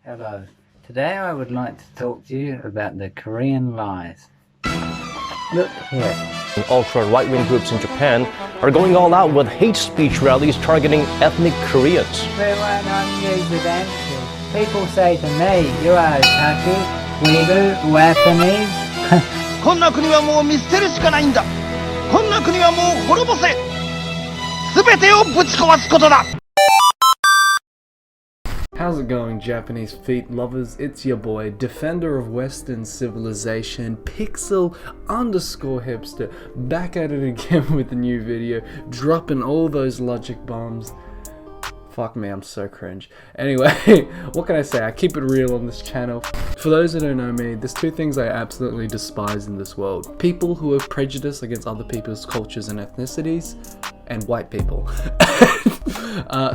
Hello. Today I would like to talk to you about the Korean lies. Look here. Ultra right-wing groups in Japan are going all out with hate speech rallies targeting ethnic Koreans. Everyone on news events, people say to me, you are otaku, weeb, Japanese. こんな国はもう見捨てるしかないんだ。こんな国はもう滅ぼせ。すべてをぶち壊すことだ。 How's it going, Japanese feet lovers? It's your boy, defender of Western civilization, Pixel_hipster, back at it again with a new video, dropping all those logic bombs. Fuck me, I'm so cringe. Anyway, what can I say? I keep it real on this channel. For those who don't know me, there's two things I absolutely despise in this world. People who are prejudiced against other people's cultures and ethnicities, and white people.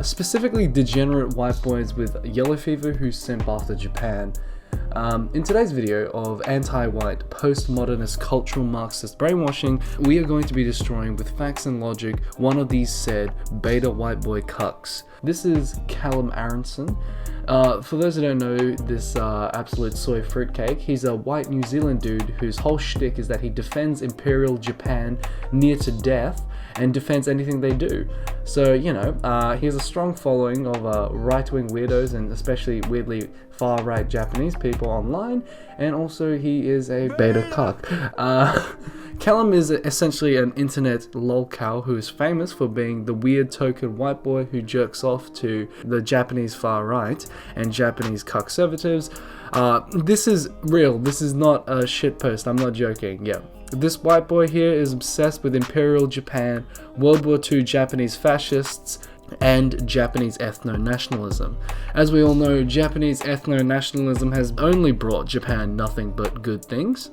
Specifically degenerate white boys with yellow fever who simp after Japan. In today's video of anti-white, postmodernist, cultural Marxist brainwashing, we are going to be destroying with facts and logic one of these said beta white boy cucks. This is Cuckllem Aronson. For those who don't know this absolute soy fruitcake, he's a white New Zealand dude whose whole shtick is that he defends Imperial Japan near to death and defends anything they do. So, you know, he has a strong following of right-wing weirdos and especially weirdly far-right Japanese people online, and also he is a beta cuck. Cuckllem is essentially an internet lolcow who is famous for being the weird token white boy who jerks off to the Japanese far-right and Japanese cuck-conservatives. This is real, this is not a shitpost, I'm not joking, yeah. This white boy here is obsessed with Imperial Japan, World War II Japanese fascists, and Japanese ethno-nationalism. As we all know, Japanese ethno-nationalism has only brought Japan nothing but good things.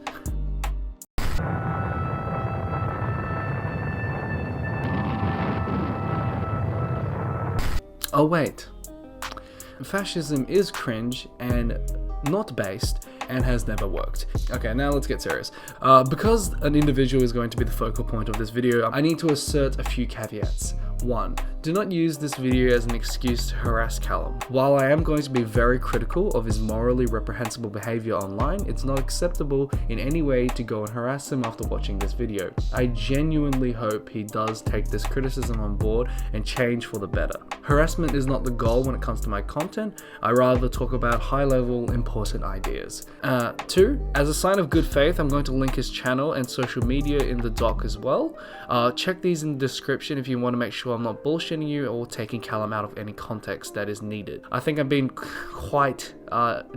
Oh wait, fascism is cringe and not based and has never worked. Okay, now let's get serious. Because an individual is going to be the focal point of this video, I need to assert a few caveats. 1. Do not use this video as an excuse to harass Cuckllem. While I am going to be very critical of his morally reprehensible behavior online, it's not acceptable in any way to go and harass him after watching this video. I genuinely hope he does take this criticism on board and change for the better. Harassment is not the goal when it comes to my content. I rather talk about high-level, important ideas. 2. As a sign of good faith, I'm going to link his channel and social media in the doc as well. Check these in the description if you want to make sure I'm not bullshitting you or taking Cuckllem out of any context that is needed. I think I've been quite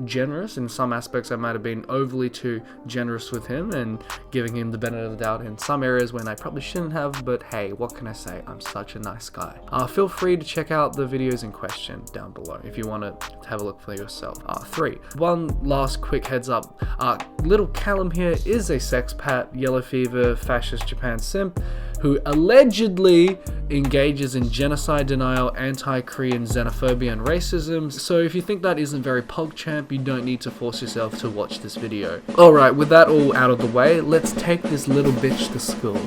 generous in some aspects. I might have been overly too generous with him and giving him the benefit of the doubt in some areas when I probably shouldn't have, but hey, what can I say? I'm such a nice guy. Feel free to check out the videos in question down below if you want to have a look for yourself. 3. One last quick heads up. Little Cuckllem here is a sexpat, yellow fever, fascist Japan simp who allegedly engages in genocide denial, anti-Korean xenophobia and racism. So if you think that isn't very PogChamp, you don't need to force yourself to watch this video. Alright, with that all out of the way, let's take this little bitch to school.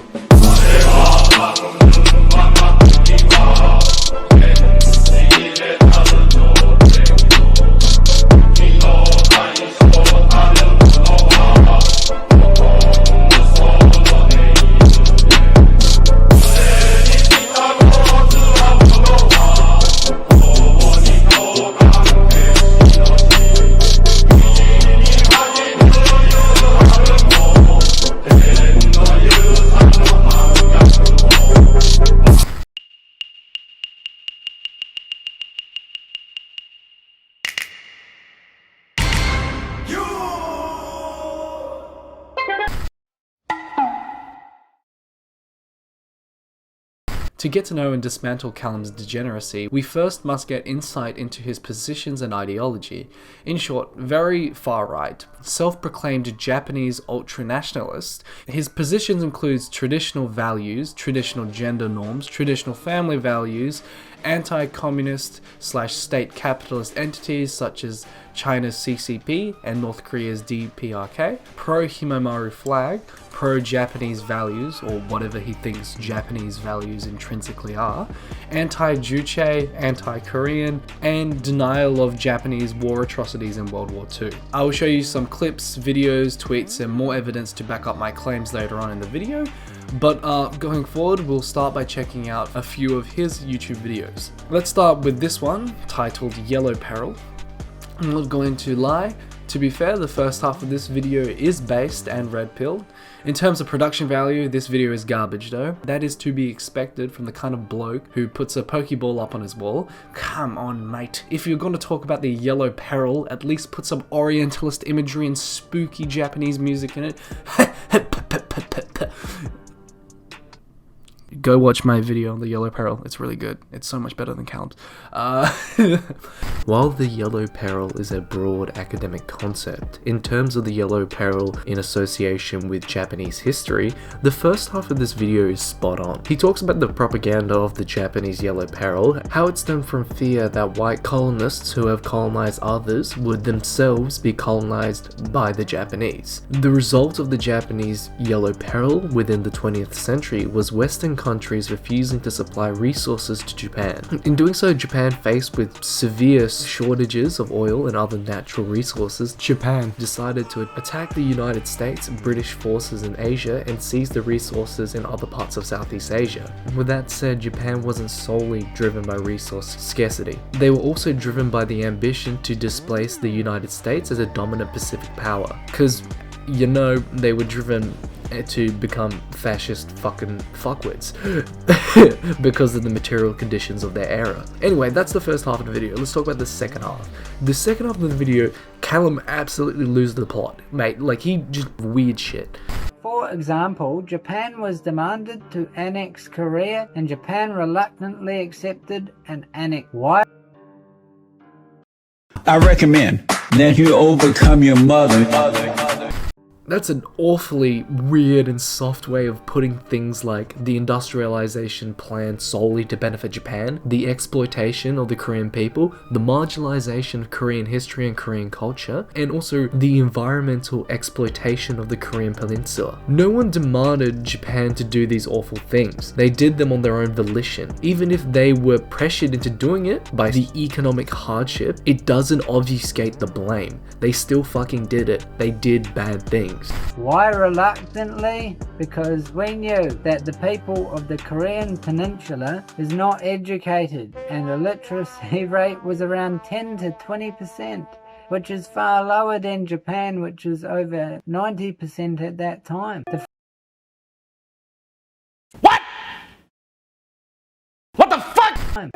To get to know and dismantle Cucklem's degeneracy, we first must get insight into his positions and ideology. In short, very far-right, self-proclaimed Japanese ultra-nationalist. His positions includes traditional values, traditional gender norms, traditional family values, anti-communist / state capitalist entities such as China's CCP and North Korea's DPRK, pro-Himemaru flag, pro-Japanese values, or whatever he thinks Japanese values intrinsically are, anti-Juche, anti-Korean, and denial of Japanese war atrocities in World War II. I will show you some clips, videos, tweets, and more evidence to back up my claims later on in the video, but going forward, we'll start by checking out a few of his YouTube videos. Let's start with this one, titled Yellow Peril. I'm not going to lie. To be fair, the first half of this video is based and red-pilled. In terms of production value, this video is garbage though. That is to be expected from the kind of bloke who puts a Pokeball up on his wall. Come on, mate. If you're going to talk about the Yellow Peril, at least put some Orientalist imagery and spooky Japanese music in it. Go watch my video on the Yellow Peril. It's really good. It's so much better than Cuckllem. While the Yellow Peril is a broad academic concept, in terms of the Yellow Peril in association with Japanese history, the first half of this video is spot on. He talks about the propaganda of the Japanese Yellow Peril, how it stemmed from fear that white colonists who have colonized others would themselves be colonized by the Japanese. The result of the Japanese Yellow Peril within the 20th century was Western countries refusing to supply resources to Japan. In doing so, Japan, faced with severe shortages of oil and other natural resources, Japan decided to attack the United States, British forces in Asia, and seize the resources in other parts of Southeast Asia. With that said, Japan wasn't solely driven by resource scarcity. They were also driven by the ambition to displace the United States as a dominant Pacific power. Because, you know, they were driven to become fascist fucking fuckwits because of the material conditions of their era. Anyway, that's the first half of the video. Let's talk about the second half. The second half of the video, Cuckllem absolutely loses the plot, mate. Like, he just weird shit. For example, Japan was demanded to annex Korea, and Japan reluctantly accepted and annexed. Why? I recommend that you overcome your mother. That's an awfully weird and soft way of putting things like the industrialization plan solely to benefit Japan, the exploitation of the Korean people, the marginalization of Korean history and Korean culture, and also the environmental exploitation of the Korean peninsula. No one demanded Japan to do these awful things. They did them on their own volition. Even if they were pressured into doing it by the economic hardship, it doesn't obfuscate the blame. They still fucking did it. They did bad things. Why reluctantly? Because we knew that the people of the Korean peninsula is not educated, and the literacy rate was around 10 to 20%, which is far lower than Japan, which was over 90% at that time.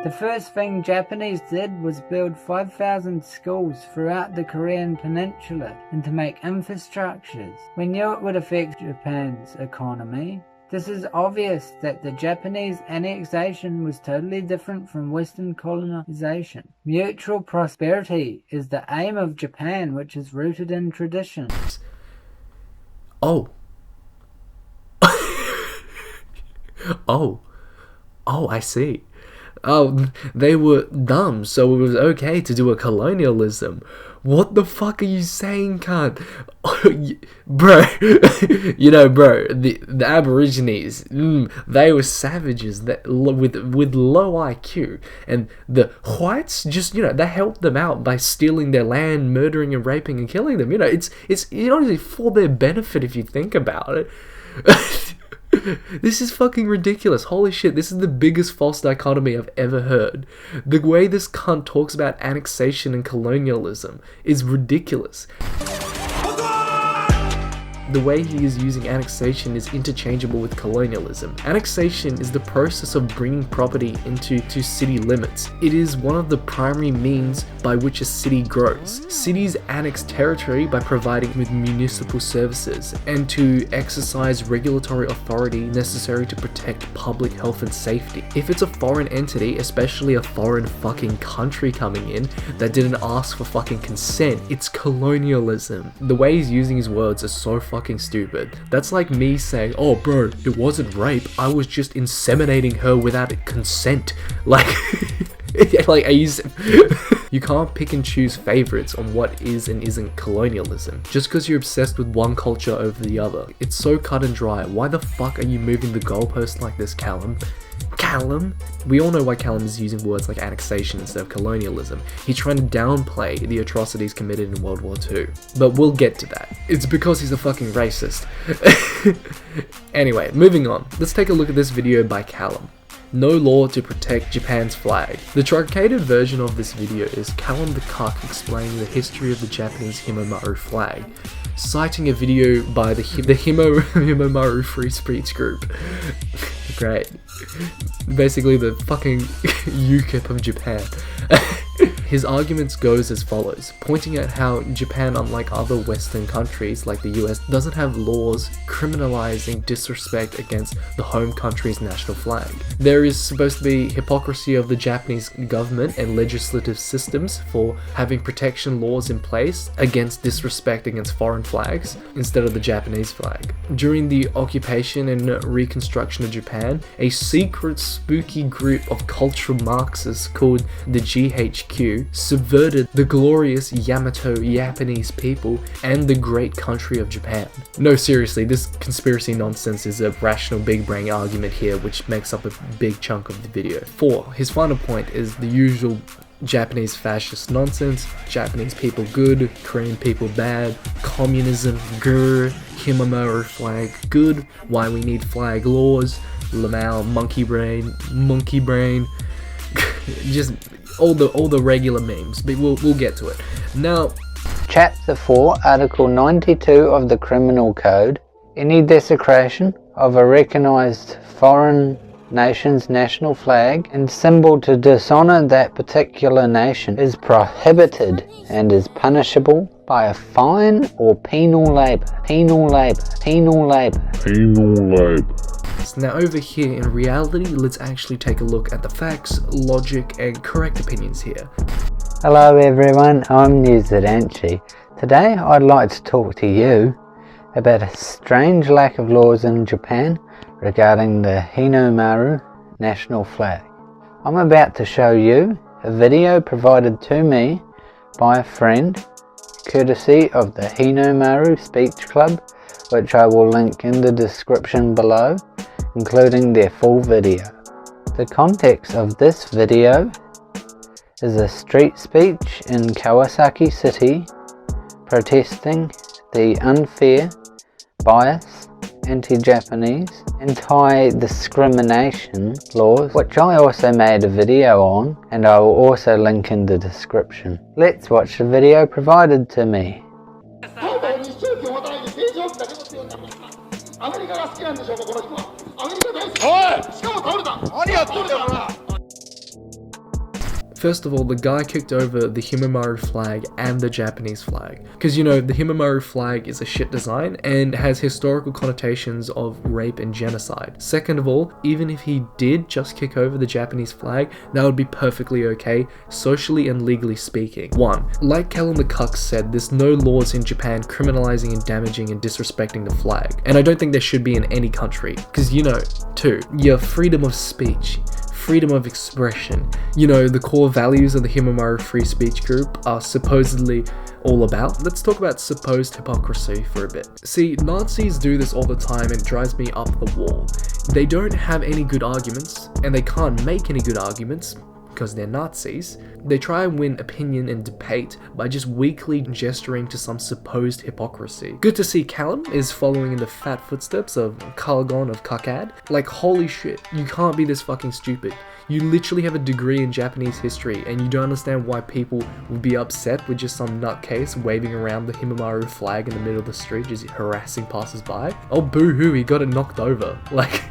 The first thing Japanese did was build 5,000 schools throughout the Korean peninsula and to make infrastructures. We knew it would affect Japan's economy. This is obvious that the Japanese annexation was totally different from Western colonization. Mutual prosperity is the aim of Japan, which is rooted in tradition. Oh, I see. Oh, they were dumb, so it was okay to do a colonialism. What the fuck are you saying, cunt? Bro, you know, bro, the Aborigines, they were savages that with low IQ, and the whites just, you know, they helped them out by stealing their land, murdering and raping and killing them. You know, it's honestly for their benefit if you think about it. This is fucking ridiculous. Holy shit, this is the biggest false dichotomy I've ever heard. The way this cunt talks about annexation and colonialism is ridiculous. The way he is using annexation is interchangeable with colonialism. Annexation is the process of bringing property into city limits. It is one of the primary means by which a city grows. Cities annex territory by providing with municipal services and to exercise regulatory authority necessary to protect public health and safety. If it's a foreign entity, especially a foreign fucking country coming in that didn't ask for fucking consent, it's colonialism. The way he's using his words is so fucking stupid. That's like me saying, oh bro, it wasn't rape, I was just inseminating her without consent. Like, Like, you can't pick and choose favorites on what is and isn't colonialism. Just because you're obsessed with one culture over the other. It's so cut and dry. Why the fuck are you moving the goalpost like this, Cuckllem? Cuckllem? We all know why Cuckllem is using words like annexation instead of colonialism. He's trying to downplay the atrocities committed in World War II. But we'll get to that. It's because he's a fucking racist. Anyway, moving on. Let's take a look at this video by Cuckllem. No law to protect Japan's flag. The truncated version of this video is Cuckllem the Cuck explaining the history of the Japanese Himemaru flag, citing a video by the Himemaru Free Speech Group. Great. Basically the fucking UKIP of Japan. His arguments goes as follows, pointing out how Japan, unlike other Western countries like the US, doesn't have laws criminalizing disrespect against the home country's national flag. There is supposed to be hypocrisy of the Japanese government and legislative systems for having protection laws in place against disrespect against foreign flags instead of the Japanese flag. During the occupation and reconstruction of Japan, a secret spooky group of cultural Marxists called the GHQ subverted the glorious Yamato Japanese people and the great country of Japan. No, seriously, this conspiracy nonsense is a rational big brain argument here which makes up a big chunk of the video. 4. His final point is the usual Japanese fascist nonsense, Japanese people good, Korean people bad, communism, grr, Himemaru flag good, why we need flag laws, Lamau, monkey brain, just all the regular memes, but we'll get to it. Now, Chapter 4, Article 92 of the Criminal Code. Any desecration of a recognized foreign nation's national flag and symbol to dishonor that particular nation is prohibited and is punishable by a fine or penal labor. Now over here, in reality, let's actually take a look at the facts, logic, and correct opinions here. Hello everyone, I'm Niu Zidanchi. Today I'd like to talk to you about a strange lack of laws in Japan regarding the Himemaru national flag. I'm about to show you a video provided to me by a friend, courtesy of the Himemaru Speech Club, which I will link in the description below, including their full video. The context of this video is a street speech in Kawasaki City protesting the unfair, bias, anti-Japanese, anti-discrimination laws, which I also made a video on and I will also link in the description. Let's watch the video provided to me. First of all, the guy kicked over the Himemaru flag and the Japanese flag. Because, you know, the Himemaru flag is a shit design and has historical connotations of rape and genocide. Second of all, even if he did just kick over the Japanese flag, that would be perfectly okay, socially and legally speaking. 1. Like Cuckllem the Cuck said, there's no laws in Japan criminalizing and damaging and disrespecting the flag. And I don't think there should be in any country. Because, you know, 2. Your freedom of speech, freedom of expression. You know, the core values of the Himemaru Free Speech Group are supposedly all about. Let's talk about supposed hypocrisy for a bit. See, Nazis do this all the time and it drives me up the wall. They don't have any good arguments, and they can't make any good arguments because they're Nazis. They try and win opinion and debate by just weakly gesturing to some supposed hypocrisy. Good to see Cuckllem is following in the fat footsteps of Kalgon of Kakad. Like, holy shit, you can't be this fucking stupid. You literally have a degree in Japanese history and you don't understand why people would be upset with just some nutcase waving around the Himemaru flag in the middle of the street just harassing passers-by. Oh, boo-hoo, he got it knocked over. Like,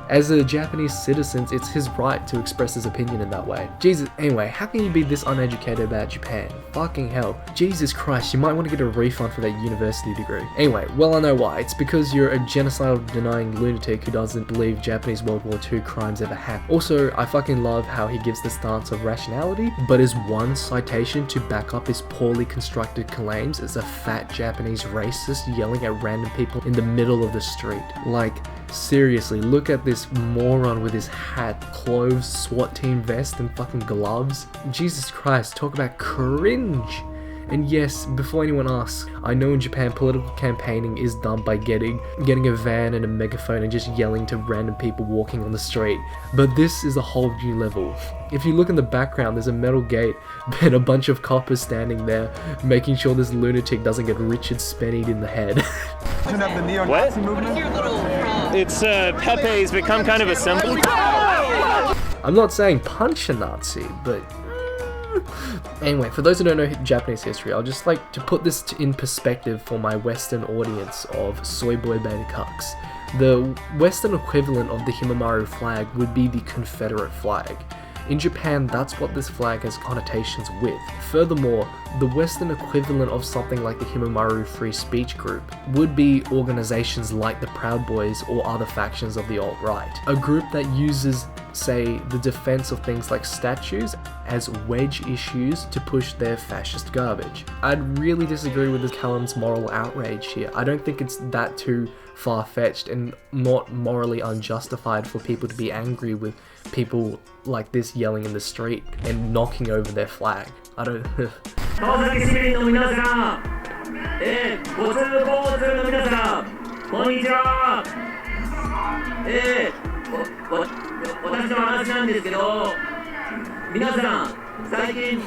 as a Japanese citizen, it's his right to express his opinion in that way. Jesus, anyway, how can you be this uneducated about Japan? Fucking hell. Jesus Christ, you might want to get a refund for that university degree. Anyway, well, I know why. It's because you're a genocidal-denying lunatic who doesn't believe Japanese World War II crimes ever happened. Also, I fucking love how he gives the stance of rationality, but his one citation to back up his poorly constructed claims is a fat Japanese racist yelling at random people in the middle of the street. Like, Seriously, look at this moron with his hat, clothes, SWAT team vest, and fucking gloves. Jesus Christ, talk about cringe. And yes, before anyone asks, I know in Japan political campaigning is done by getting a van and a megaphone and just yelling to random people walking on the street. But this is a whole new level. If you look in the background, there's a metal gate and a bunch of coppers standing there, making sure this lunatic doesn't get Richard Spennied in the head. What? It's Pepe's become kind of a symbol. I'm not saying punch a Nazi, but anyway, for those who don't know Japanese history, I'll just like to put this in perspective for my Western audience of soy boy beta cucks. The Western equivalent of the Himamaru flag would be the Confederate flag. In Japan, that's what this flag has connotations with. Furthermore, the Western equivalent of something like the Himamaru Free Speech Group would be organizations like the Proud Boys or other factions of the alt-right. A group that uses, say, the defense of things like statues as wedge issues to push their fascist garbage. I'd really disagree with Cuckllem moral outrage here. I don't think it's that too far-fetched and not morally unjustified for people to be angry with people like this yelling in the street and knocking over their flag. I don't... 川崎市民の皆さん、ご通行通の皆さん、こんにちは。私の話なんですけど、皆さん、最近、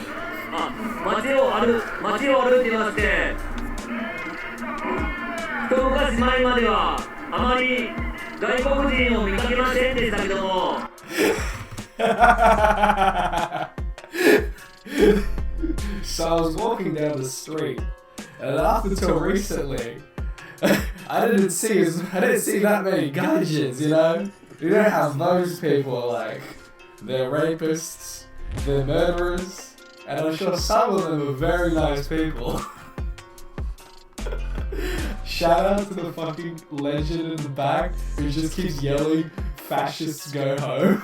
街を歩いてまして、一昔前まではあまり外国人を見かけませんでしたけども。So I was walking down the street, and up until recently, I didn't see that many gaijins, you know? You don't have those people, like, they're rapists, they're murderers, and I'm sure some of them are very nice people. Shout out to the fucking legend in the back who just keeps yelling, "Fascists go home."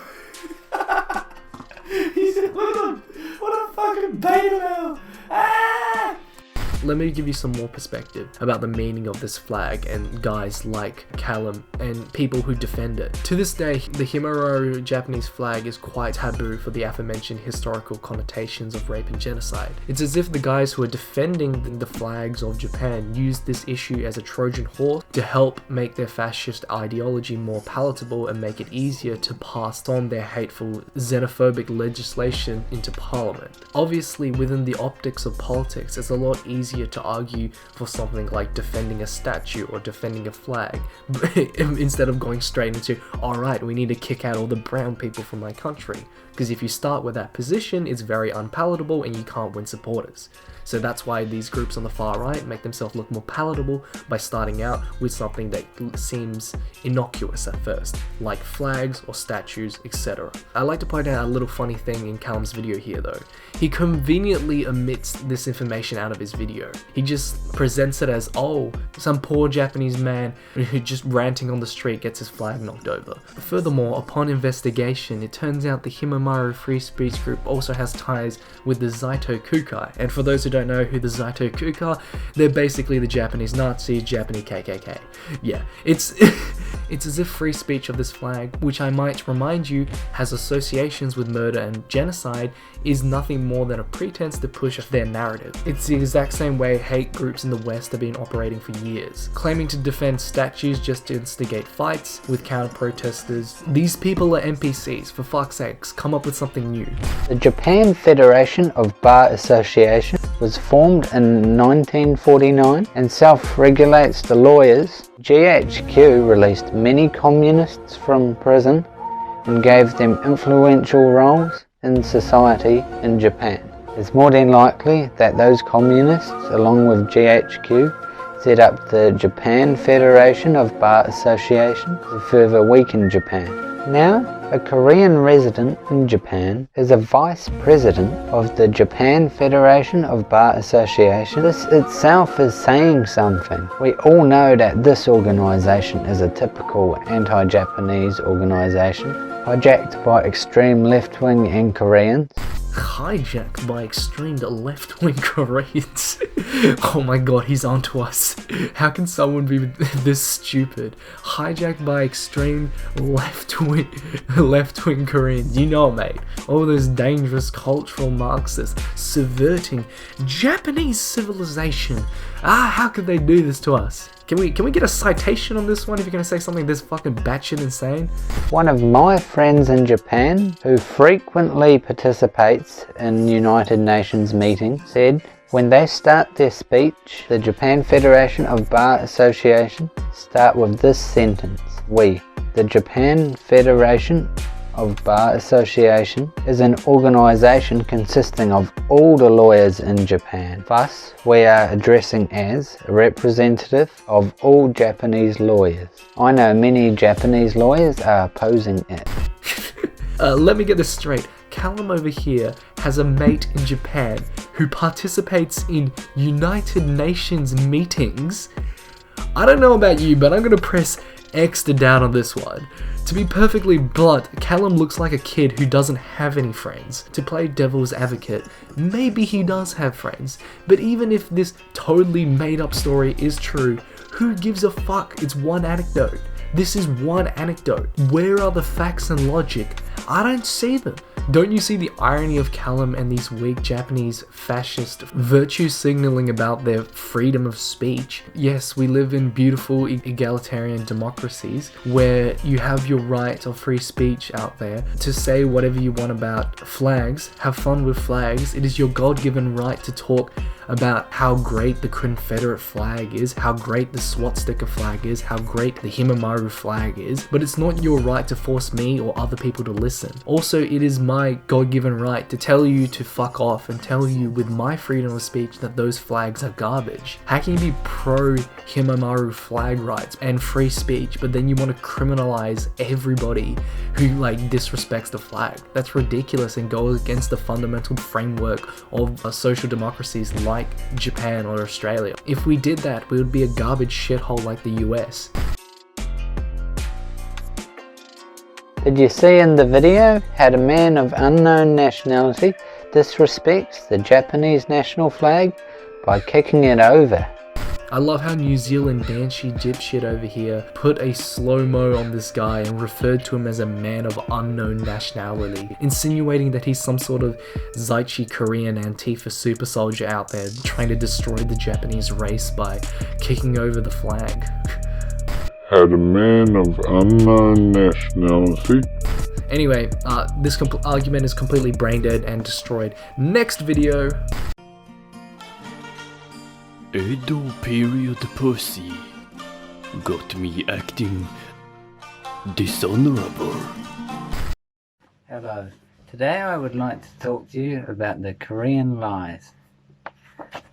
He said, look at him! What a fucking beta male! Ah! Let me give you some more perspective about the meaning of this flag and guys like Cuckllem and people who defend it. To this day, the Himamaru Japanese flag is quite taboo for the aforementioned historical connotations of rape and genocide. It's as if the guys who are defending the flags of Japan use this issue as a Trojan horse to help make their fascist ideology more palatable and make it easier to pass on their hateful xenophobic legislation into parliament. Obviously, within the optics of politics, it's a lot easier to argue for something like defending a statue or defending a flag instead of going straight into, alright, we need to kick out all the brown people from my country. Because if you start with that position, it's very unpalatable and you can't win supporters. So that's why these groups on the far right make themselves look more palatable by starting out with something that seems innocuous at first, like flags or statues, etc. I like to point out a little funny thing in Cucklem's video here though. He conveniently omits this information out of his video. He just presents it as, oh, some poor Japanese man who just ranting on the street gets his flag knocked over. Furthermore, upon investigation, it turns out the Himamaru Free Speech Group also has ties with the Zaito Kukai, and for those who don't know who the Zaito Kukai are, they're basically the Japanese Nazis, Japanese KKK. Yeah, it's as if free speech of this flag, which I might remind you has associations with murder and genocide, is nothing more than a pretense to push their narrative. It's the exact same way hate groups in the West have been operating for years, claiming to defend statues just to instigate fights with counter-protesters. These people are NPCs, for fuck's sakes, come up with something new. The Japan Federation of Bar Association was formed in 1949 and self-regulates the lawyers. GHQ released many communists from prison and gave them influential roles in society in Japan. It's more than likely that those communists, along with GHQ, set up the Japan Federation of Bar Association to further weaken Japan. Now, a Korean resident in Japan is a vice president of the Japan Federation of Bar Association. This itself is saying something. We all know that this organization is a typical anti-Japanese organization, hijacked by extreme left-wing and Koreans. Hijacked by extreme left-wing Koreans. Oh my god, he's onto us. How can someone be this stupid? Hijacked by extreme left-wing Koreans. You know, mate. All those dangerous cultural Marxists subverting Japanese civilization. How could they do this to us? Can we get a citation on this one if you're gonna say something this fucking batshit insane? One of my friends in Japan, who frequently participates in United Nations meetings, said when they start their speech, the Japan Federation of Bar Association start with this sentence: "We, the Japan Federation of Bar Association, is an organization consisting of all the lawyers in Japan. Thus, we are addressing as a representative of all Japanese lawyers. I know many Japanese lawyers are opposing it." Let me get this straight. Cuckllem over here has a mate in Japan who participates in United Nations meetings. I don't know about you, but I'm gonna press extra down on this one. To be perfectly blunt, Cuckllem looks like a kid who doesn't have any friends. To play devil's advocate, maybe he does have friends, but even if this totally made up story is true, who gives a fuck? It's one anecdote. This is one anecdote. Where are the facts and logic? I don't see them. Don't you see the irony of Cuckllem and these weak Japanese fascist virtue signaling about their freedom of speech? Yes, we live in beautiful egalitarian democracies where you have your right of free speech out there to say whatever you want about flags, have fun with flags. It is your God-given right to talk about how great the Confederate flag is, how great the swastika flag is, how great the Himamaru flag is, but it's not your right to force me or other people to listen. Also, it is my God-given right to tell you to fuck off and tell you with my freedom of speech that those flags are garbage. How can you be pro Himamaru flag rights and free speech, but then you want to criminalize everybody who disrespects the flag? That's ridiculous and goes against the fundamental framework of social democracies like Japan or Australia. If we did that, we would be a garbage shithole like the US. Did you see in the video how the man of unknown nationality disrespects the Japanese national flag by kicking it over? I love how New Zealand Banshee dipshit over here put a slow-mo on this guy and referred to him as a man of unknown nationality, insinuating that he's some sort of Zaichi Korean Antifa super soldier out there trying to destroy the Japanese race by kicking over the flag. Had a man of unknown nationality. Anyway, this argument is completely brain dead and destroyed. Next video. Edo period pussy got me acting dishonorable. Hello. Today I would like to talk to you about the Korean lies.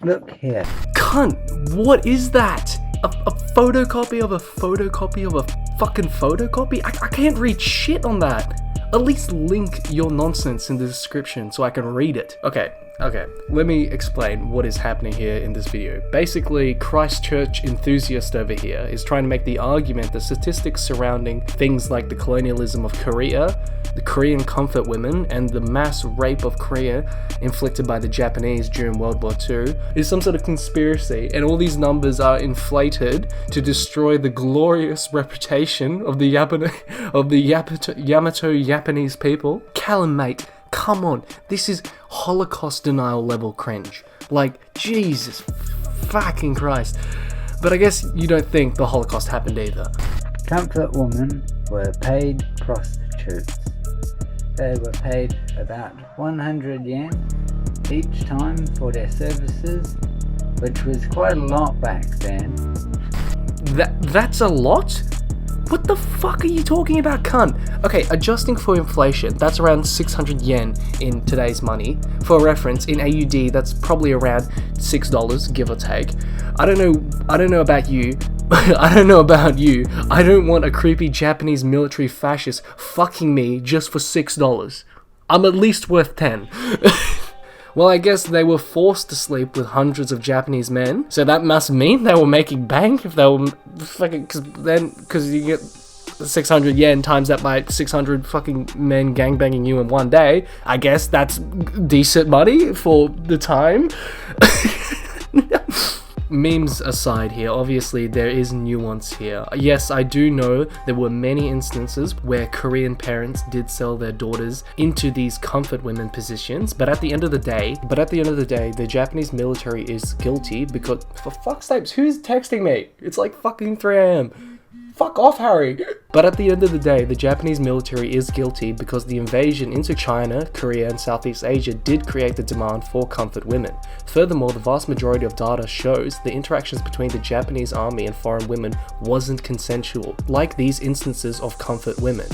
Look here. Cunt, what is that? A photocopy of a photocopy of a fucking photocopy? I can't read shit on that. At least link your nonsense in the description so I can read it. Okay, let me explain what is happening here in this video. Basically, Christchurch enthusiast over here is trying to make the argument that statistics surrounding things like the colonialism of Korea, the Korean comfort women, and the mass rape of Korea inflicted by the Japanese during World War II is some sort of conspiracy, and all these numbers are inflated to destroy the glorious reputation of the Yamato Japanese people. Cuckllem, mate, come on, this is Holocaust denial level cringe. Like, Jesus fucking Christ. But I guess you don't think the Holocaust happened either. Comfort women were paid prostitutes. They were paid about 100 yen each time for their services, which was quite a lot back then. That's a lot? What the fuck are you talking about, cunt? Okay, adjusting for inflation, that's around 600 yen in today's money. For reference, in AUD, that's probably around $6, give or take. I don't know about you. I don't know about you. I don't want a creepy Japanese military fascist fucking me just for $6. I'm at least worth 10. Well, I guess they were forced to sleep with hundreds of Japanese men, so that must mean they were making bank if they were fucking, because you get 600 yen times that by 600 fucking men gangbanging you in one day. I guess that's decent money for the time. Memes aside here, obviously there is nuance here. Yes, I do know there were many instances where Korean parents did sell their daughters into these comfort women positions, but at the end of the day, the Japanese military is guilty because, for fuck's sakes, who's texting me? It's like fucking 3 AM. Fuck off, Harry! But at the end of the day, the Japanese military is guilty because the invasion into China, Korea, and Southeast Asia did create the demand for comfort women. Furthermore, the vast majority of data shows the interactions between the Japanese army and foreign women wasn't consensual, like these instances of comfort women.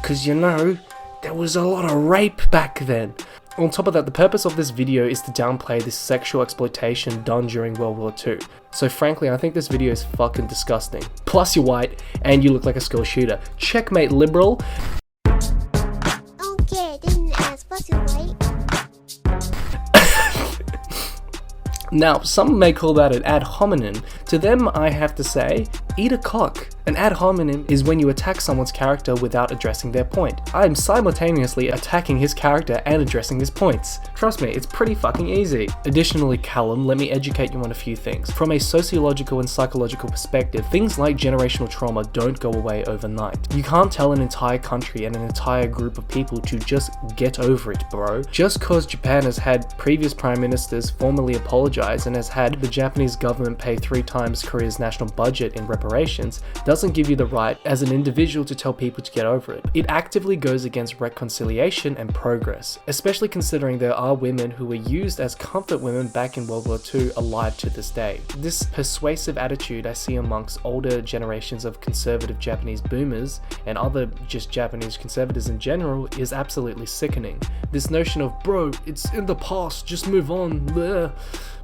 Cause you know, there was a lot of rape back then. On top of that, the purpose of this video is to downplay this sexual exploitation done during World War II. So frankly, I think this video is fucking disgusting. Plus you're white, and you look like a school shooter. Checkmate, liberal. Okay, didn't ask, plus you're white. Now, some may call that an ad hominem. To them, I have to say, eat a cock. An ad hominem is when you attack someone's character without addressing their point. I am simultaneously attacking his character and addressing his points. Trust me, it's pretty fucking easy. Additionally, Cuckllem, let me educate you on a few things. From a sociological and psychological perspective, things like generational trauma don't go away overnight. You can't tell an entire country and an entire group of people to just get over it, bro. Just cause Japan has had previous prime ministers formally apologize and has had the Japanese government pay 3 times Korea's national budget in reparations doesn't give you the right as an individual to tell people to get over it. It actively goes against reconciliation and progress, especially considering there are women who were used as comfort women back in World War II alive to this day. This persuasive attitude I see amongst older generations of conservative Japanese boomers and other just Japanese conservatives in general is absolutely sickening. This notion of, bro, it's in the past, just move on, bleh,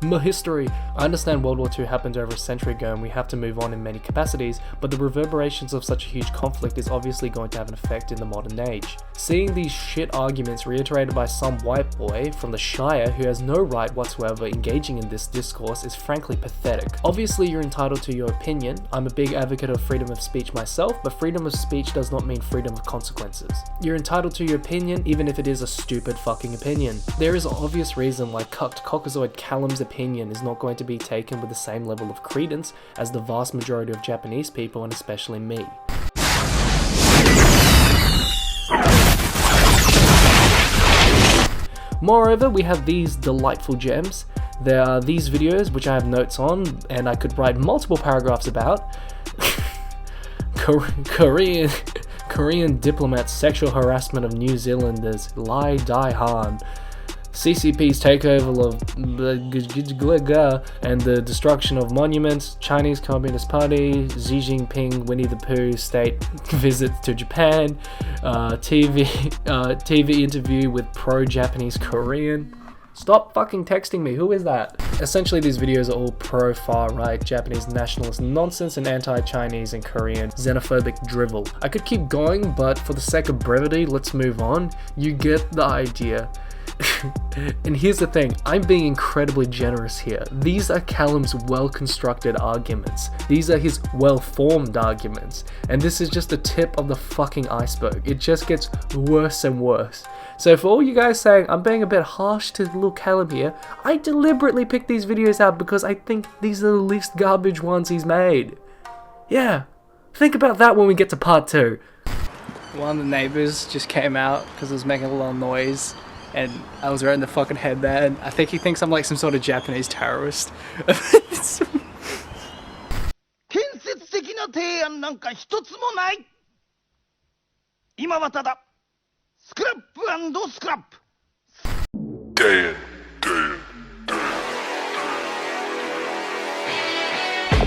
my history. I understand World War II happened over a century ago and we have to move on in many capacities, but the reverberations of such a huge conflict is obviously going to have an effect in the modern age. Seeing these shit arguments reiterated by some white boy from the Shire who has no right whatsoever engaging in this discourse is frankly pathetic. Obviously you're entitled to your opinion. I'm a big advocate of freedom of speech myself, but freedom of speech does not mean freedom of consequences. You're entitled to your opinion even if it is a stupid fucking opinion. There is an obvious reason why cucked cockazoid Cucklem's opinion is not going to be taken with the same level of credence as the vast majority of Japanese people and especially me. Moreover, we have these delightful gems. There are these videos which I have notes on and I could write multiple paragraphs about. Korean diplomats' sexual harassment of New Zealanders, Lai Dai-han. CCP's takeover of and the destruction of monuments, Chinese Communist Party, Xi Jinping, Winnie the Pooh state visit to Japan, TV interview with pro-Japanese Korean. Stop fucking texting me, who is that? Essentially these videos are all pro-far-right Japanese nationalist nonsense and anti-Chinese and Korean xenophobic drivel. I could keep going, but for the sake of brevity, let's move on. You get the idea. And here's the thing, I'm being incredibly generous here. These are Cucklem's well-constructed arguments. These are his well-formed arguments. And this is just the tip of the fucking iceberg. It just gets worse and worse. So for all you guys saying I'm being a bit harsh to little Cuckllem here, I deliberately picked these videos out because I think these are the least garbage ones he's made. Yeah, think about that when we get to part 2. One of the neighbors just came out because it was making a lot of noise. And I was wearing the fucking headband. I think he thinks I'm like some sort of Japanese terrorist. 建設的な提案なんか一つもない。今はただスクラップ&スクラップ。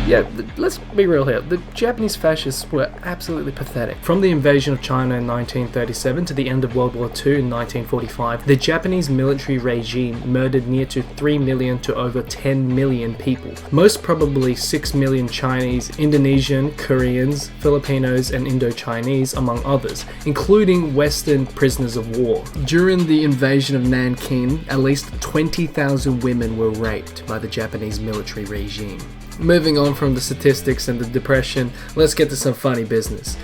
Yeah, let's be real here. The Japanese fascists were absolutely pathetic. From the invasion of China in 1937 to the end of World War II in 1945, the Japanese military regime murdered near to 3 million to over 10 million people. Most probably 6 million Chinese, Indonesian, Koreans, Filipinos, and Indo-Chinese, among others, including Western prisoners of war. During the invasion of Nanking, at least 20,000 women were raped by the Japanese military regime. Moving on from the statistics and the depression, let's get to some funny business.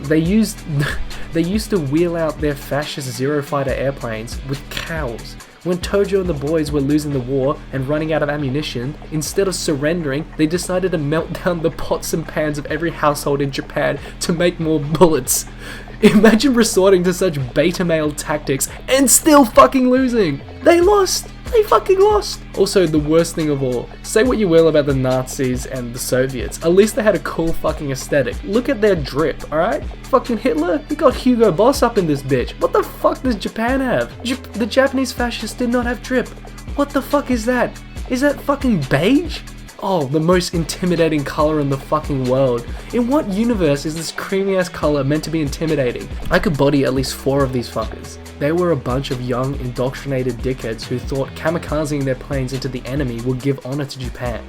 They used to wheel out their fascist Zero fighter airplanes with cows, When Tojo and the boys were losing the war and running out of ammunition, instead of surrendering, they decided to melt down the pots and pans of every household in Japan to make more bullets. Imagine resorting to such beta male tactics and still fucking losing. They lost. They fucking lost. Also, the worst thing of all, say what you will about the Nazis and the Soviets, at least they had a cool fucking aesthetic. Look at their drip, alright? Fucking Hitler, he got Hugo Boss up in this bitch. What the fuck does Japan have? The Japanese fascists did not have drip. What the fuck is that? Is that fucking beige? Oh, the most intimidating color in the fucking world. In what universe is this creamy ass color meant to be intimidating? I could body at least 4 of these fuckers. They were a bunch of young, indoctrinated dickheads who thought kamikazing their planes into the enemy would give honor to Japan.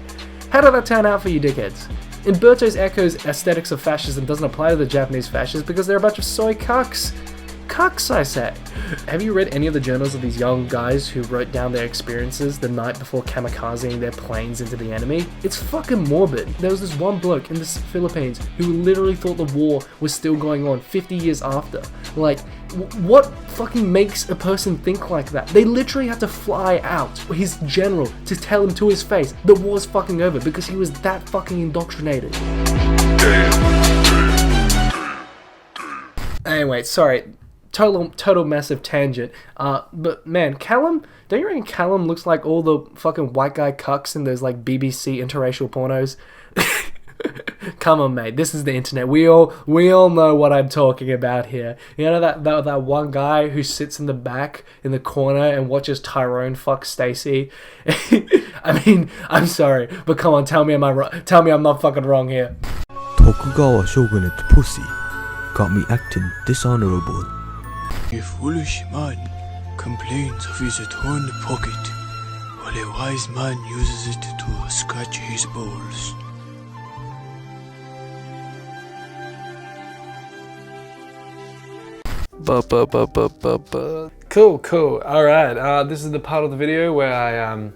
How did that turn out for you dickheads? Umberto Eco's aesthetics of fascism doesn't apply to the Japanese fascists because they're a bunch of soy cucks. Cucks, I say. Have you read any of the journals of these young guys who wrote down their experiences the night before kamikazing their planes into the enemy? It's fucking morbid. There was this one bloke in the Philippines who literally thought the war was still going on 50 years after. Like, what fucking makes a person think like that? They literally had to fly out his general to tell him to his face the war's fucking over because he was that fucking indoctrinated. Anyway, sorry. Total massive tangent. But man, Cuckllem, don't you reckon Cuckllem looks like all the fucking white guy cucks in those like BBC interracial pornos? Come on, mate. This is the internet. We all know what I'm talking about here. You know that one guy who sits in the back in the corner and watches Tyrone fuck Stacy. I mean, I'm sorry, but come on, tell me I'm not fucking wrong here. Tokugawa shogunate pussy got me acting dishonorable. A foolish man complains of his torn pocket, while a wise man uses it to scratch his balls. Cool. Alright, this is the part of the video where I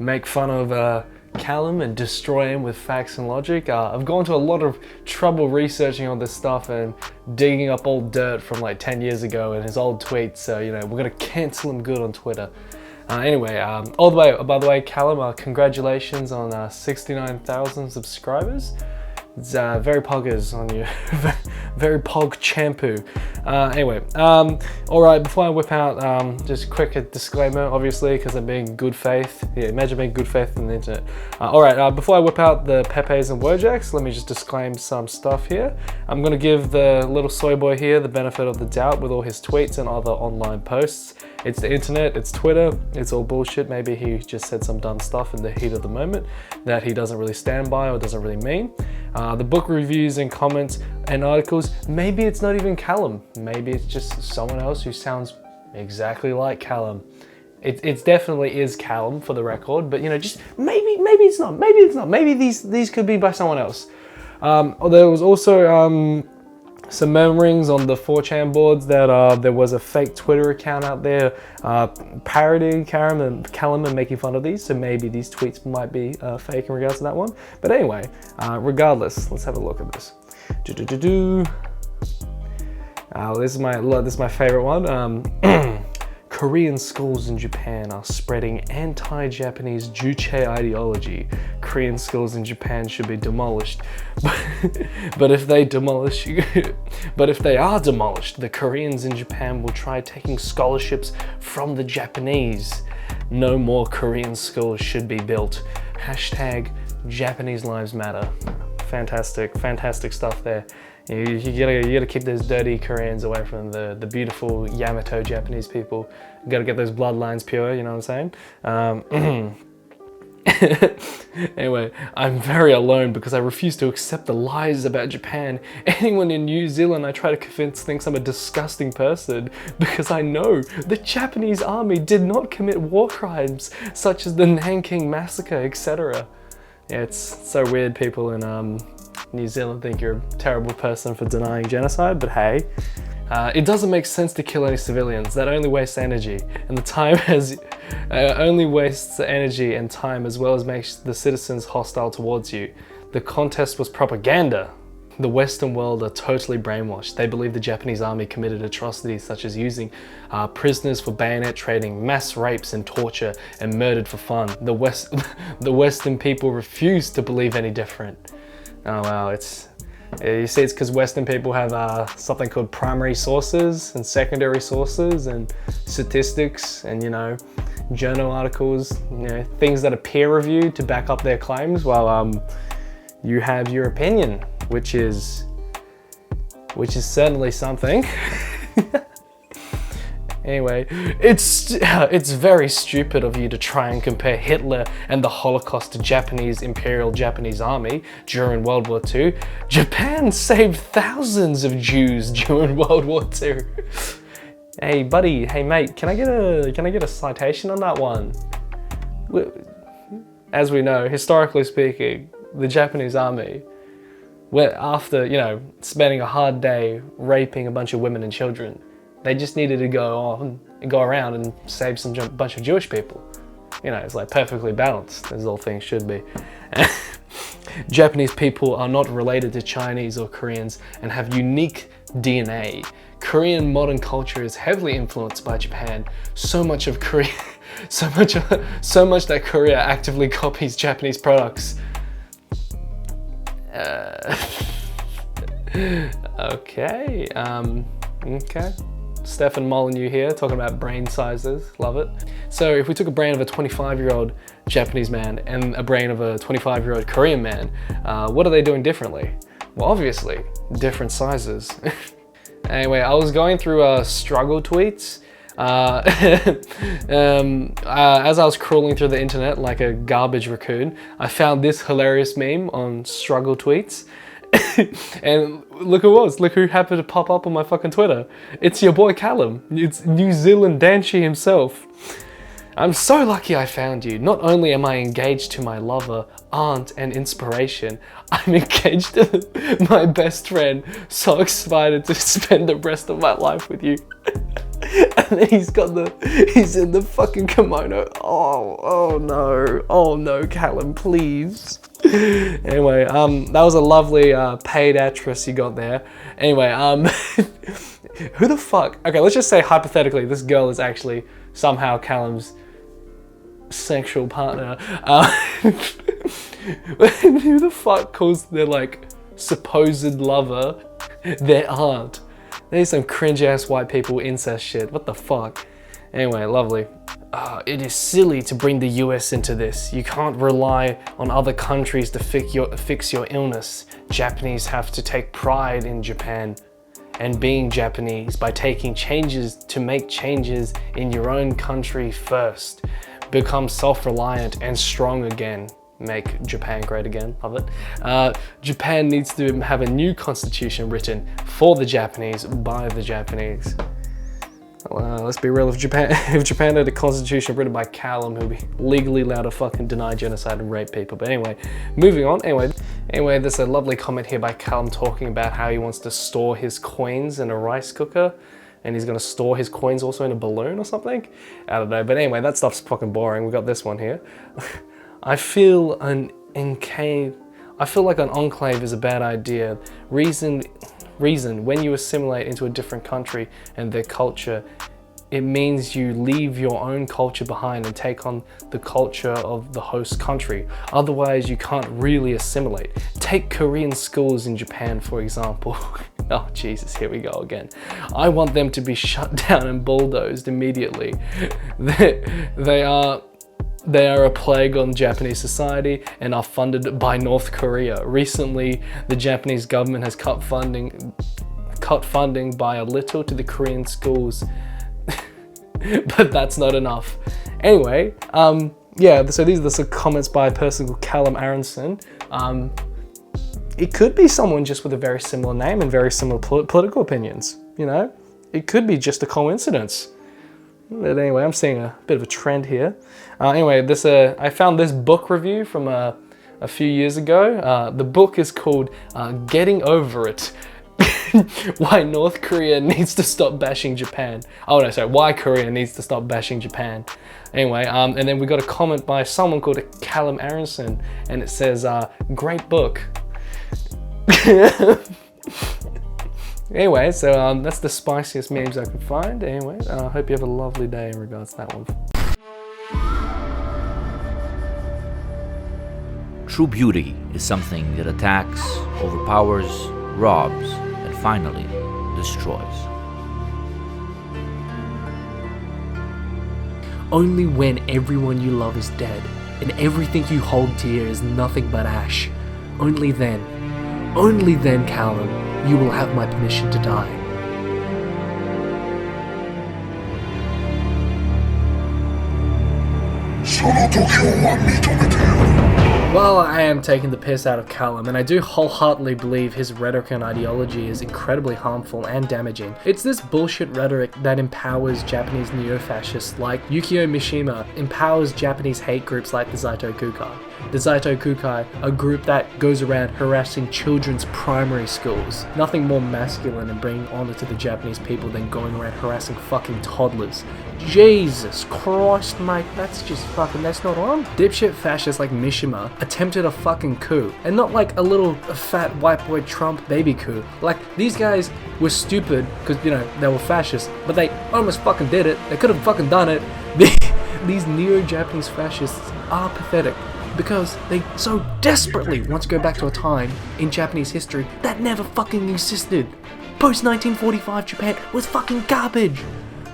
make fun of Cuckllem and destroy him with facts and logic. I've gone to a lot of trouble researching all this stuff and digging up old dirt from like 10 years ago and his old tweets, so you know, we're gonna cancel him good on Twitter. Anyway, by the way, Cuckllem, congratulations on 69,000 subscribers. It's very poggers on you. Very pog champoo. Anyway, alright, before I whip out, just a quick disclaimer, obviously, because I'm being good faith. Yeah, imagine being good faith on the internet. Alright, before I whip out the Pepes and Wojaks, let me just disclaim some stuff here. I'm going to give the little soy boy here the benefit of the doubt with all his tweets and other online posts. It's the internet, it's Twitter, it's all bullshit. Maybe he just said some dumb stuff in the heat of the moment that he doesn't really stand by or doesn't really mean. The book reviews and comments and articles, maybe it's not even Cuckllem. Maybe it's just someone else who sounds exactly like Cuckllem. It definitely is Cuckllem for the record, but you know, just maybe it's not. Maybe these could be by someone else. There was also some murmurings on the 4chan boards that there was a fake Twitter account out there parodying Cuckllem and making fun of these, so maybe these tweets might be fake in regards to that one. But anyway, regardless, let's have a look at this. This is my favorite one. Korean schools in Japan are spreading anti-Japanese Juche ideology. Korean schools in Japan should be demolished. But if they are demolished, the Koreans in Japan will try taking scholarships from the Japanese. No more Korean schools should be built. Hashtag Japanese Lives Matter. Fantastic stuff there. You gotta keep those dirty Koreans away from the beautiful Yamato Japanese people. You gotta get those bloodlines pure, you know what I'm saying? Anyway, I'm very alone because I refuse to accept the lies about Japan. Anyone in New Zealand I try to convince thinks I'm a disgusting person because I know the Japanese army did not commit war crimes such as the Nanking Massacre, etc. Yeah, it's so weird people in New Zealand think you're a terrible person for denying genocide, but hey, it doesn't make sense to kill any civilians. That only wastes energy, and the time only wastes energy and time, as well as makes the citizens hostile towards you. The contest was propaganda. the Western world are totally brainwashed. They believe the Japanese army committed atrocities such as using prisoners for bayonet training, mass rapes and torture, and murdered for fun. The Western people refuse to believe any different. Oh wow, you see, it's because Western people have something called primary sources and secondary sources and statistics and, you know, journal articles, you know, things that are peer reviewed to back up their claims, while you have your opinion, which is certainly something. Anyway, it's very stupid of you to try and compare Hitler and the Holocaust to Japanese Imperial Japanese Army during World War II. Japan saved thousands of Jews during World War II. Hey buddy, hey mate, can I get a citation on that one? As we know, historically speaking, the Japanese army, after, you know, spending a hard day raping a bunch of women and children, they just needed to go around and save bunch of Jewish people. You know, it's like perfectly balanced, as all things should be. Japanese people are not related to Chinese or Koreans and have unique DNA. Korean modern culture is heavily influenced by Japan. So much that Korea actively copies Japanese products. Okay. Okay. Stefan Molyneux here, talking about brain sizes, love it. So if we took a brain of a 25-year-old Japanese man and a brain of a 25-year-old Korean man, what are they doing differently? Well, obviously, different sizes. Anyway, I was going through struggle tweets. As I was crawling through the internet like a garbage raccoon, I found this hilarious meme on struggle tweets. And look who happened to pop up on my fucking Twitter. It's your boy Cuckllem. It's New Zealand Danchi himself. I'm so lucky I found you. Not only am I engaged to my lover, aunt, and inspiration, I'm engaged to my best friend. So excited to spend the rest of my life with you. And then he's in the fucking kimono. Oh no, Cuckllem, please. Anyway, that was a lovely paid actress you got there. Anyway, who the fuck? Okay, let's just say hypothetically, this girl is actually somehow Cucklem's sexual partner. Who the fuck calls their like supposed lover their aunt? There's some cringe ass white people incest shit. What the fuck? Anyway, lovely. It is silly to bring the US into this. You can't rely on other countries to fix your illness. Japanese have to take pride in Japan and being Japanese by taking changes to make changes in your own country first. Become self-reliant and strong again. Make Japan great again, love it. Japan needs to have a new constitution written for the Japanese, by the Japanese. Let's be real, if Japan had a constitution written by Cuckllem, who'd be legally allowed to fucking deny genocide and rape people. But anyway, moving on. Anyway, there's a lovely comment here by Cuckllem talking about how he wants to store his coins in a rice cooker. And he's gonna store his coins also in a balloon or something? I don't know, but anyway, that stuff's fucking boring. We got this one here. I feel like an enclave is a bad idea. Reason, when you assimilate into a different country and their culture, it means you leave your own culture behind and take on the culture of the host country. Otherwise, you can't really assimilate. Take Korean schools in Japan, for example. Oh Jesus, here we go again. I want them to be shut down and bulldozed immediately. They are a plague on Japanese society and are funded by North Korea. Recently, the Japanese government has cut funding by a little to the Korean schools, but that's not enough. Anyway, yeah, so these are some comments by a person called Cuckllem Aronson. It could be someone just with a very similar name and very similar political opinions, you know? It could be just a coincidence. But anyway, I'm seeing a bit of a trend here. Anyway, I found this book review from a few years ago. The book is called Getting Over It. Why North Korea needs to stop bashing Japan. Oh no, sorry, why Korea needs to stop bashing Japan. Anyway, and then we got a comment by someone called Cuckllem Aronson, and it says, great book. Anyway, so that's the spiciest memes I could find. Anyway, I hope you have a lovely day in regards to that one. True beauty is something that attacks, overpowers, robs, and finally destroys. Only when everyone you love is dead and everything you hold dear is nothing but ash, only then, Cuckllem, you will have my permission to die. Well, I am taking the piss out of Cuckllem, and I do wholeheartedly believe his rhetoric and ideology is incredibly harmful and damaging. It's this bullshit rhetoric that empowers Japanese neo-fascists like Yukio Mishima, empowers Japanese hate groups like the Zaito Kukai. The Zaito Kukai, a group that goes around harassing children's primary schools. Nothing more masculine and bringing honor to the Japanese people than going around harassing fucking toddlers. Jesus Christ, mate, that's not on. Dipshit fascists like Mishima attempted a fucking coup, and not like a little fat white boy Trump baby coup. Like, these guys were stupid because, you know, they were fascists, but they almost fucking did it. They could have fucking done it. These neo-Japanese fascists are pathetic because they so desperately want to go back to a time in Japanese history that never fucking existed. Post-1945 Japan was fucking garbage.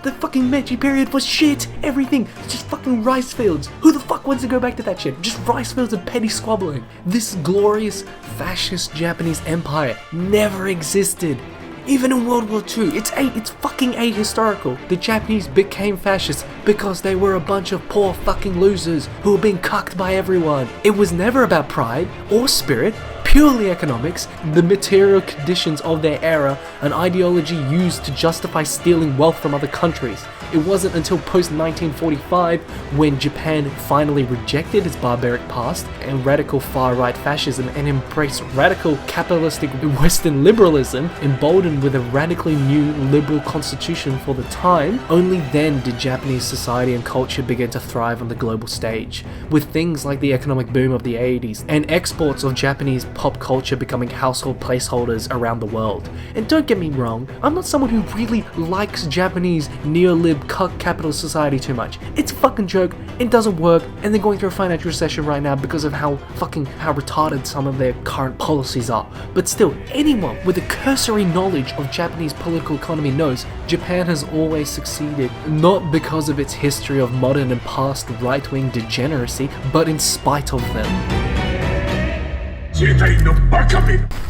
The fucking Meiji period was shit. Everything. It's just fucking rice fields. Who the fuck wants to go back to that shit? Just rice fields and petty squabbling. This glorious fascist Japanese empire never existed. Even in World War II, it's fucking ahistorical. The Japanese became fascists because they were a bunch of poor fucking losers who were being cucked by everyone. It was never about pride or spirit, purely economics, the material conditions of their era, an ideology used to justify stealing wealth from other countries. It wasn't until post-1945 when Japan finally rejected its barbaric past and radical far-right fascism and embraced radical capitalistic Western liberalism, emboldened with a radically new liberal constitution for the time. Only then did Japanese society and culture begin to thrive on the global stage, with things like the economic boom of the 80s and exports of Japanese pop culture becoming household placeholders around the world. And don't get me wrong, I'm not someone who really likes Japanese neo-lib cuck capitalist society too much. It's a fucking joke, it doesn't work, and they're going through a financial recession right now because of how retarded some of their current policies are. But still, anyone with a cursory knowledge of Japanese political economy knows Japan has always succeeded, not because of its history of modern and past right-wing degeneracy, but in spite of them.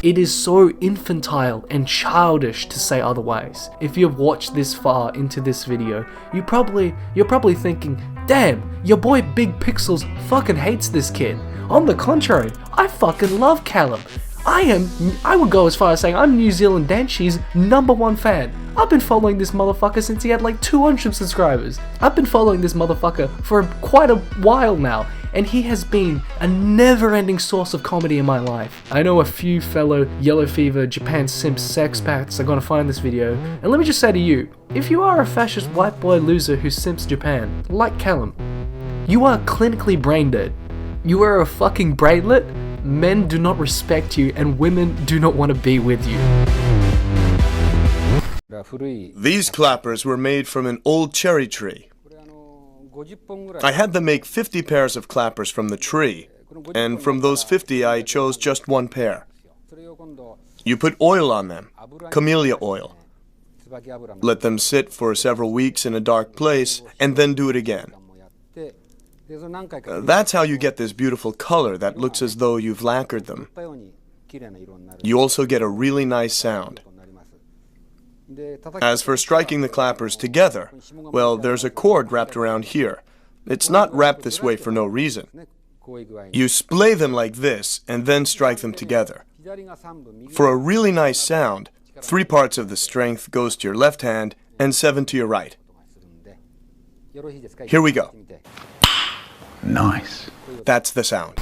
It is so infantile and childish to say otherwise. If you've watched this far into this video, you're probably thinking, damn, your boy Big Pixels fucking hates this kid. On the contrary, I fucking love Cuckllem. I would go as far as saying I'm New Zealand Danshi's #1 fan. I've been following this motherfucker since he had like 200 subscribers. I've been following this motherfucker for quite a while now, and he has been a never-ending source of comedy in my life. I know a few fellow Yellow Fever Japan Simps sexpats are gonna find this video, and let me just say to you, if you are a fascist white boy loser who simps Japan, like Cuckllem, you are clinically brain dead. You wear a fucking braidlet, men do not respect you, and women do not want to be with you. These clappers were made from an old cherry tree. I had them make 50 pairs of clappers from the tree, and from those 50 I chose just one pair. You put oil on them, camellia oil. Let them sit for several weeks in a dark place, and then do it again. That's how you get this beautiful color that looks as though you've lacquered them. You also get a really nice sound. As for striking the clappers together, well, there's a cord wrapped around here. It's not wrapped this way for no reason. You splay them like this and then strike them together. For a really nice sound, 3 parts of the strength goes to your left hand and 7 to your right. Here we go. Nice. That's the sound.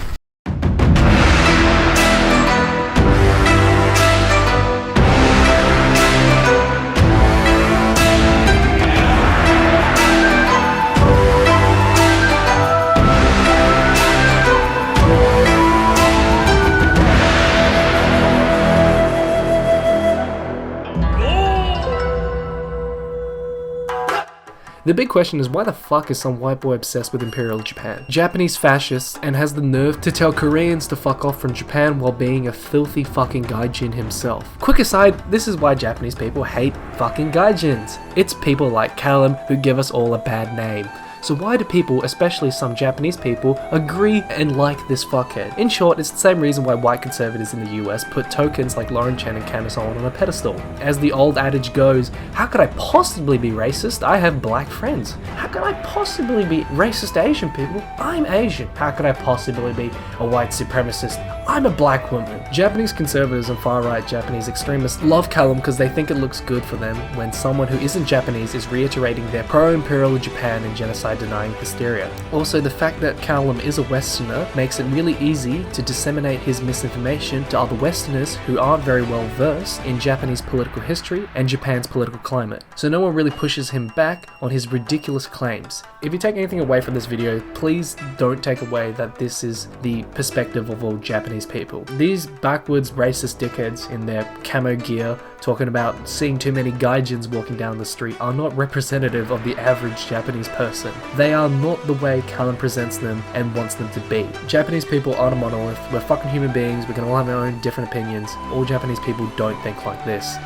The big question is, why the fuck is some white boy obsessed with Imperial Japan? Japanese fascist, and has the nerve to tell Koreans to fuck off from Japan while being a filthy fucking gaijin himself. Quick aside, this is why Japanese people hate fucking gaijins. It's people like Cuckllem who give us all a bad name. So why do people, especially some Japanese people, agree and like this fuckhead? In short, it's the same reason why white conservatives in the US put tokens like Lauren Chen and Candace Owen on a pedestal. As the old adage goes, how could I possibly be racist? I have black friends. How could I possibly be racist Asian people? I'm Asian. How could I possibly be a white supremacist? I'm a black woman. Japanese conservatives and far-right Japanese extremists love Cuckllem because they think it looks good for them when someone who isn't Japanese is reiterating their pro-imperial Japan and genocide-denying hysteria. Also, the fact that Cuckllem is a Westerner makes it really easy to disseminate his misinformation to other Westerners who aren't very well versed in Japanese political history and Japan's political climate. So no one really pushes him back on his ridiculous claims. If you take anything away from this video, please don't take away that this is the perspective of all Japanese people. These backwards racist dickheads in their camo gear talking about seeing too many gaijins walking down the street are not representative of the average Japanese person. They are not the way Cuckllem presents them and wants them to be. Japanese people aren't a monolith. We're fucking human beings. We can all have our own different opinions. All Japanese people don't think like this.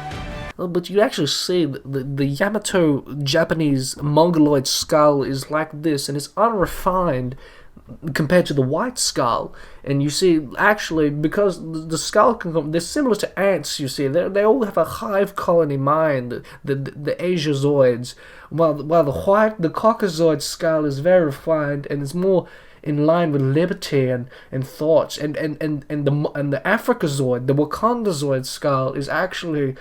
But you actually see the Yamato Japanese Mongoloid skull is like this, and it's unrefined compared to the white skull. And you see, actually, because the skull can come, they're similar to ants, you see, they all have a hive colony mind, the Asiazoids, while the Caucasoid skull is very refined and is more in line with liberty and thoughts, and the Africazoid, the Wakandazoid skull is actually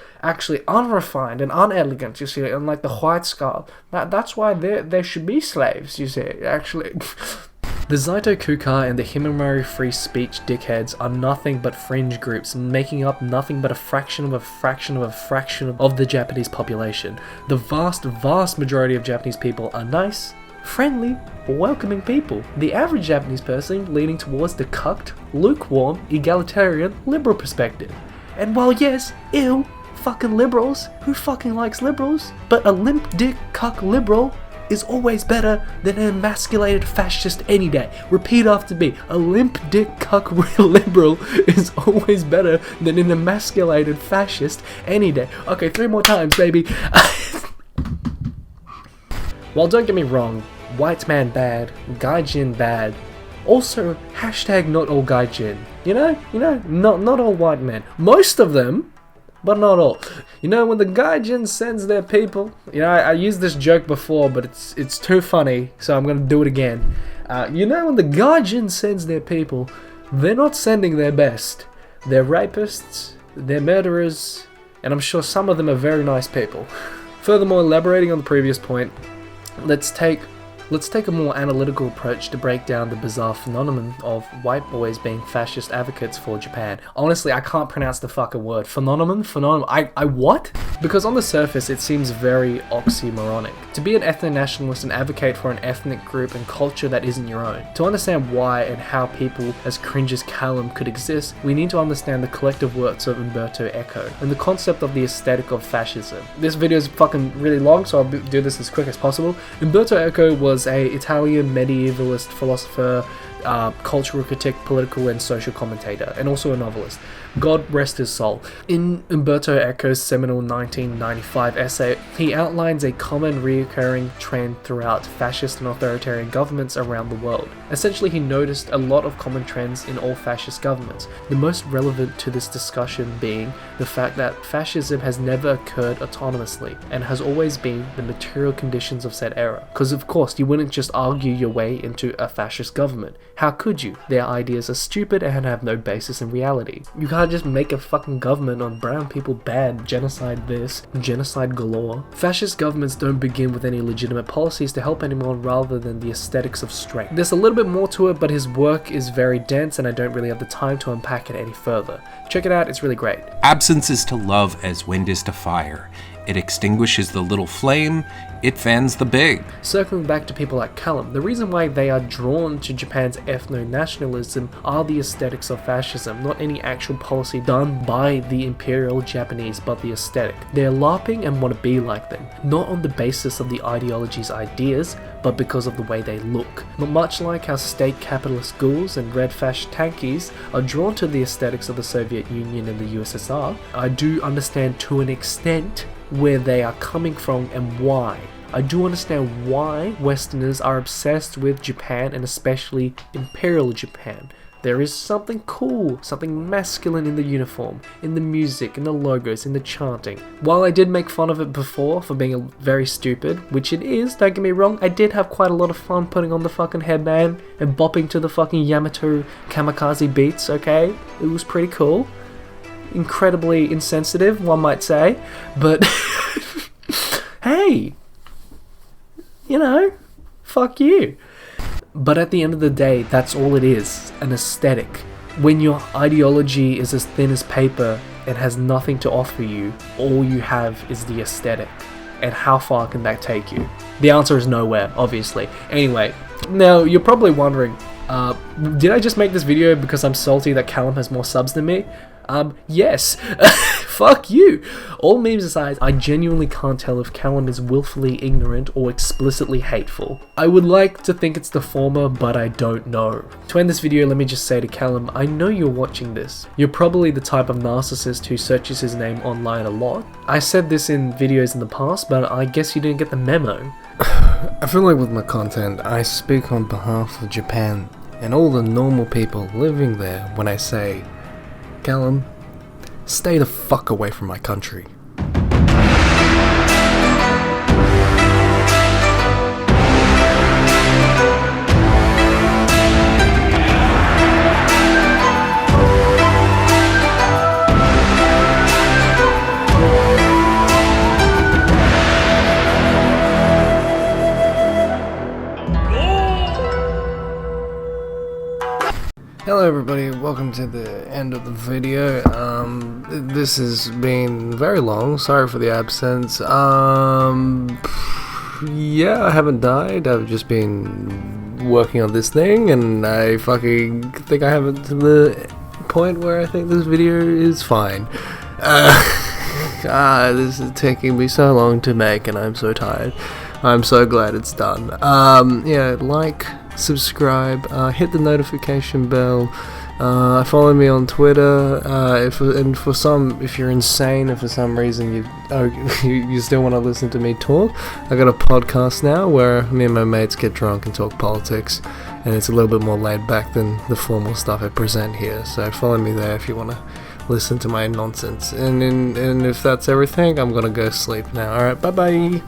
unrefined and unelegant, you see, unlike the white skull. That's why they should be slaves, you see, actually. The Zaito Kukai and the Himamari free speech dickheads are nothing but fringe groups, making up nothing but a fraction of a fraction of a fraction of the Japanese population. The vast majority of Japanese people are nice, friendly, welcoming people. The average Japanese person leaning towards the cucked, lukewarm, egalitarian, liberal perspective. And while yes, ew, fucking liberals, who fucking likes liberals? But a limp dick cuck liberal is always better than an emasculated fascist any day. Repeat after me. A limp dick cuck liberal is always better than an emasculated fascist any day. Okay, 3 more times, baby. Well, don't get me wrong, white man bad, gaijin bad. Also, hashtag not all gaijin. You know, not all white men. Most of them, but not all. You know, when the gaijin sends their people, you know, I used this joke before, but it's too funny, so I'm gonna do it again. You know, when the gaijin sends their people, they're not sending their best. They're rapists, they're murderers, and I'm sure some of them are very nice people. Furthermore, elaborating on the previous point, let's take a more analytical approach to break down the bizarre phenomenon of white boys being fascist advocates for Japan. Honestly, I can't pronounce the fucking word. Phenomenon? I what? Because on the surface, it seems very oxymoronic. To be an ethno-nationalist and advocate for an ethnic group and culture that isn't your own. To understand why and how people as cringe as Cuckllem could exist, we need to understand the collective works of Umberto Eco and the concept of the aesthetic of fascism. This video is fucking really long, so I'll do this as quick as possible. Umberto Eco was an Italian medievalist philosopher, cultural critic, political and social commentator, and also a novelist. God rest his soul. In Umberto Eco's seminal 1995 essay, he outlines a common recurring trend throughout fascist and authoritarian governments around the world. Essentially, he noticed a lot of common trends in all fascist governments, the most relevant to this discussion being the fact that fascism has never occurred autonomously and has always been the material conditions of said era. Because of course, you wouldn't just argue your way into a fascist government. How could you? Their ideas are stupid and have no basis in reality. You can't just make a fucking government on brown people bad, genocide this, genocide galore. Fascist governments don't begin with any legitimate policies to help anyone rather than the aesthetics of strength. There's a little bit more to it, but his work is very dense and I don't really have the time to unpack it any further. Check it out, it's really great. Absence is to love as wind is to fire. it extinguishes the little flame, it fans the big. Circling back to people like Cuckllem, the reason why they are drawn to Japan's ethno-nationalism are the aesthetics of fascism, not any actual policy done by the Imperial Japanese, but the aesthetic. They're LARPing and want to be like them, not on the basis of the ideology's ideas, but because of the way they look. Not much like how state capitalist ghouls and red fash tankies are drawn to the aesthetics of the Soviet Union and the USSR, I do understand to an extent where they are coming from and why. I do understand why Westerners are obsessed with Japan, and especially Imperial Japan. There is something cool, something masculine in the uniform, in the music, in the logos, in the chanting. While I did make fun of it before for being very stupid, which it is, don't get me wrong, I did have quite a lot of fun putting on the fucking headband and bopping to the fucking Yamato kamikaze beats, okay? It was pretty cool. Incredibly insensitive, one might say, but hey, you know, fuck you. But at the end of the day, that's all it is, an aesthetic. When your ideology is as thin as paper and has nothing to offer you, all you have is the aesthetic. And how far can that take you? The answer is nowhere, obviously. Anyway, now you're probably wondering, did I just make this video because I'm salty that Cuckllem has more subs than me? Yes. Fuck you. All memes aside, I genuinely can't tell if Cuckllem is willfully ignorant or explicitly hateful. I would like to think it's the former, but I don't know. To end this video, let me just say to Cuckllem, I know you're watching this. You're probably the type of narcissist who searches his name online a lot. I said this in videos in the past, but I guess you didn't get the memo. I feel like with my content, I speak on behalf of Japan and all the normal people living there when I say, Cuckllem, stay the fuck away from my country. Hello everybody, welcome to the end of the video. This has been very long, sorry for the absence. Yeah, I haven't died, I've just been working on this thing, and I fucking think I have it to the point where I think this video is fine. This is taking me so long to make, and I'm so tired. I'm so glad it's done. Yeah, like, subscribe, hit the notification bell, follow me on Twitter, if you're insane and for some reason you still want to listen to me talk, I got a podcast now where me and my mates get drunk and talk politics, and it's a little bit more laid back than the formal stuff I present here, so follow me there if you want to listen to my nonsense. And if that's everything, I'm gonna go sleep now. Alright, bye bye.